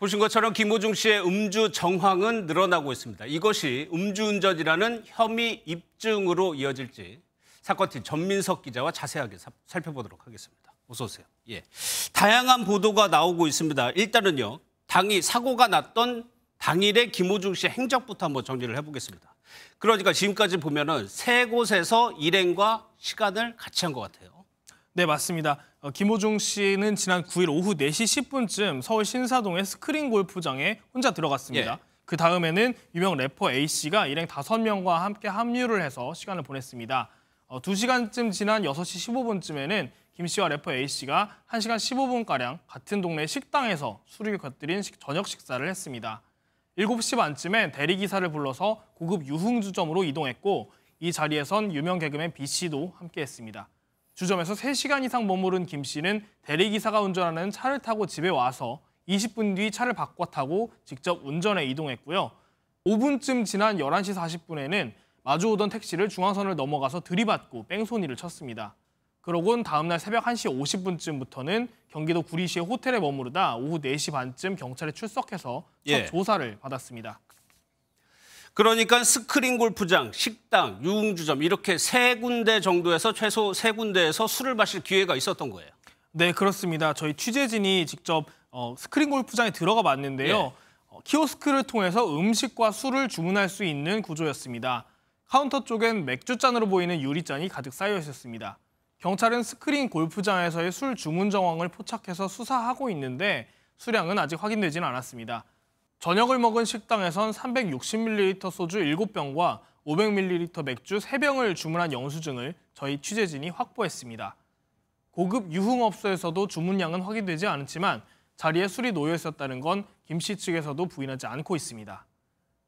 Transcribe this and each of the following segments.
보신 것처럼 김호중 씨의 음주 정황은 늘어나고 있습니다. 이것이 음주운전이라는 혐의 입증으로 이어질지 사건팀 전민석 기자와 자세하게 살펴보도록 하겠습니다. 어서 오세요. 예, 다양한 보도가 나오고 있습니다. 일단은요, 사고가 났던 당일의 김호중 씨의 행적부터 한번 정리를 해보겠습니다. 그러니까 지금까지 보면은 세 곳에서 일행과 시간을 같이 한 것 같아요. 네, 맞습니다. 김호중 씨는 지난 9일 오후 4시 10분쯤 서울 신사동의 스크린 골프장에 혼자 들어갔습니다. 예. 그 다음에는 유명 래퍼 A씨가 일행 5명과 함께 합류를 해서 시간을 보냈습니다. 2시간쯤 지난 6시 15분쯤에는 김 씨와 래퍼 A씨가 1시간 15분가량 같은 동네 식당에서 술을 곁들인 저녁 식사를 했습니다. 7시 반쯤엔 대리기사를 불러서 고급 유흥주점으로 이동했고 이 자리에선 유명 개그맨 B씨도 함께했습니다. 주점에서 3시간 이상 머무른 김 씨는 대리기사가 운전하는 차를 타고 집에 와서 20분 뒤 차를 바꿔 타고 직접 운전해 이동했고요. 5분쯤 지난 11시 40분에는 마주오던 택시를 중앙선을 넘어가서 들이받고 뺑소니를 쳤습니다. 그러곤 다음날 새벽 1시 50분쯤부터는 경기도 구리시의 호텔에 머무르다 오후 4시 반쯤 경찰에 출석해서 첫 조사를 받았습니다. 그러니까 스크린 골프장, 식당, 유흥주점 이렇게 3군데 정도에서 최소 3군데에서 술을 마실 기회가 있었던 거예요. 네, 그렇습니다. 저희 취재진이 직접 스크린 골프장에 들어가 봤는데요. 키오스크를 통해서 음식과 술을 주문할 수 있는 구조였습니다. 카운터 쪽엔 맥주잔으로 보이는 유리잔이 가득 쌓여 있었습니다. 경찰은 스크린 골프장에서의 술 주문 정황을 포착해서 수사하고 있는데 수량은 아직 확인되지는 않았습니다. 저녁을 먹은 식당에선 360ml 소주 7병과 500ml 맥주 3병을 주문한 영수증을 저희 취재진이 확보했습니다. 고급 유흥업소에서도 주문량은 확인되지 않았지만 자리에 술이 놓여 있었다는 건 김 씨 측에서도 부인하지 않고 있습니다.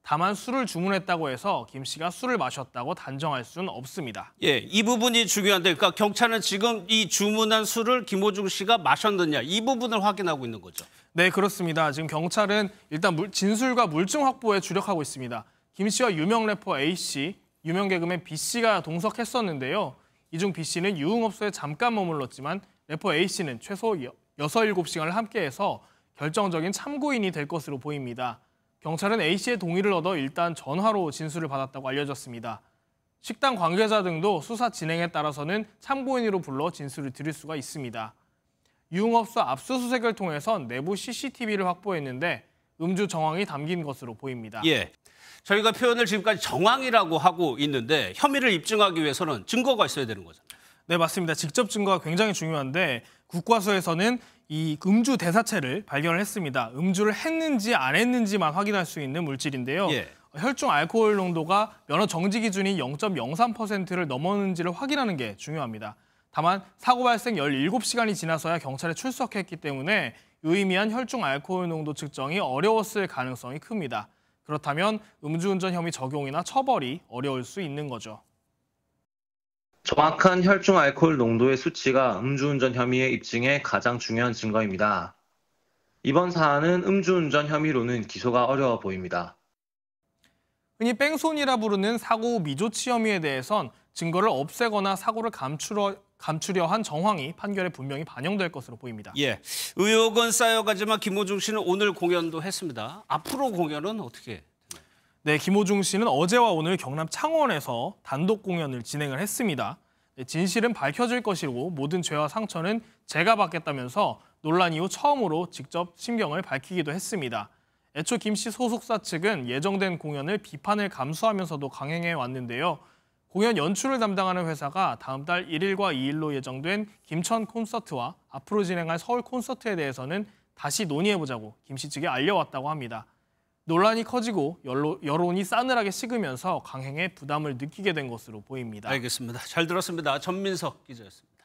다만 술을 주문했다고 해서 김 씨가 술을 마셨다고 단정할 수는 없습니다. 예, 이 부분이 중요한데, 그러니까 경찰은 지금 이 주문한 술을 김호중 씨가 마셨느냐 이 부분을 확인하고 있는 거죠. 네, 그렇습니다. 지금 경찰은 일단 진술과 물증 확보에 주력하고 있습니다. 김 씨와 유명 래퍼 A씨, 유명 개그맨 B씨가 동석했었는데요. 이 중 B씨는 유흥업소에 잠깐 머물렀지만 래퍼 A씨는 최소 6, 7시간을 함께해서 결정적인 참고인이 될 것으로 보입니다. 경찰은 A씨의 동의를 얻어 일단 전화로 진술을 받았다고 알려졌습니다. 식당 관계자 등도 수사 진행에 따라서는 참고인으로 불러 진술을 드릴 수가 있습니다. 유흥업소 압수수색을 통해선 내부 CCTV를 확보했는데 음주 정황이 담긴 것으로 보입니다. 예, 저희가 표현을 지금까지 정황이라고 하고 있는데 혐의를 입증하기 위해서는 증거가 있어야 되는 거잖아요. 네, 맞습니다. 직접 증거가 굉장히 중요한데 국과수에서는 이 음주 대사체를 발견을 했습니다. 음주를 했는지 안 했는지만 확인할 수 있는 물질인데요. 혈중 알코올 농도가 면허 정지 기준인 0.03%를 넘었는지를 확인하는 게 중요합니다. 다만 사고 발생 17시간이 지나서야 경찰에 출석했기 때문에 유의미한 혈중 알코올 농도 측정이 어려웠을 가능성이 큽니다. 그렇다면 음주운전 혐의 적용이나 처벌이 어려울 수 있는 거죠. 정확한 혈중 알코올 농도의 수치가 음주운전 혐의의 입증에 가장 중요한 증거입니다. 이번 사안은 음주운전 혐의로는 기소가 어려워 보입니다. 흔히 뺑소니라 부르는 사고 후 미조치 혐의에 대해선 증거를 없애거나 사고를 감추려 한 정황이 판결에 분명히 반영될 것으로 보입니다. 예, 의혹은 쌓여가지만 김호중 씨는 오늘 공연도 했습니다. 앞으로 공연은 어떻게 되나요? 네, 김호중 씨는 어제와 오늘 경남 창원에서 단독 공연을 진행을 했습니다. 진실은 밝혀질 것이고 모든 죄와 상처는 제가 받겠다면서 논란 이후 처음으로 직접 심경을 밝히기도 했습니다. 애초 김 씨 소속사 측은 예정된 공연을 비판을 감수하면서도 강행해 왔는데요. 공연 연출을 담당하는 회사가 다음 달 1일과 2일로 예정된 김천 콘서트와 앞으로 진행할 서울 콘서트에 대해서는 다시 논의해보자고 김 씨 측에 알려왔다고 합니다. 논란이 커지고 여론이 싸늘하게 식으면서 강행에 부담을 느끼게 된 것으로 보입니다. 알겠습니다. 잘 들었습니다. 전민석 기자였습니다.